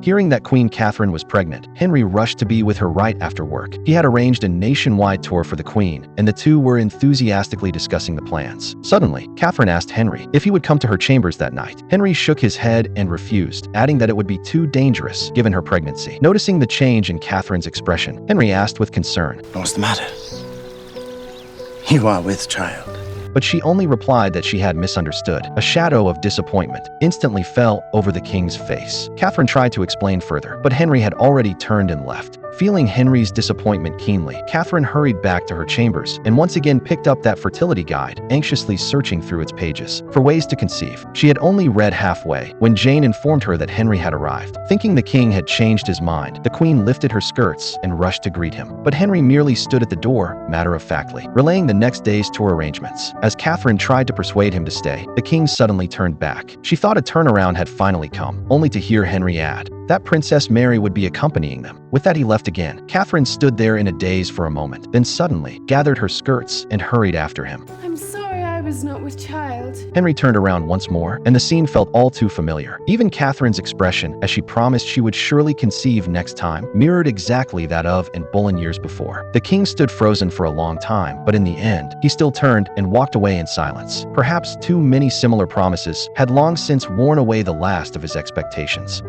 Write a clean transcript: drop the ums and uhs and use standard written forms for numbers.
Hearing that Queen Catherine was pregnant, Henry rushed to be with her right after work. He had arranged a nationwide tour for the Queen, and the two were enthusiastically discussing the plans. Suddenly, Catherine asked Henry if he would come to her chambers that night. Henry shook his head and refused, adding that it would be too dangerous given her pregnancy. Noticing the change in Catherine's expression, Henry asked with concern, "What's the matter? You are with child." but she only replied that she had misunderstood. A shadow of disappointment instantly fell over the king's face. Catherine tried to explain further, but Henry had already turned and left. Feeling Henry's disappointment keenly, Catherine hurried back to her chambers and once again picked up that fertility guide, anxiously searching through its pages for ways to conceive. She had only read halfway when Jane informed her that Henry had arrived. Thinking the king had changed his mind, the queen lifted her skirts and rushed to greet him. But Henry merely stood at the door, matter-of-factly, relaying the next day's tour arrangements. As Catherine tried to persuade him to stay, the king suddenly turned back. She thought a turnaround had finally come, only to hear Henry add that Princess Mary would be accompanying them. With that, he left again. Catherine stood there in a daze for a moment, then suddenly gathered her skirts and hurried after him. "I'm sorry I was not with child." Henry turned around once more, and the scene felt all too familiar. Even Catherine's expression, as she promised she would surely conceive next time, mirrored exactly that of Anne Boleyn years before. The king stood frozen for a long time, but in the end, he still turned and walked away in silence. Perhaps too many similar promises had long since worn away the last of his expectations.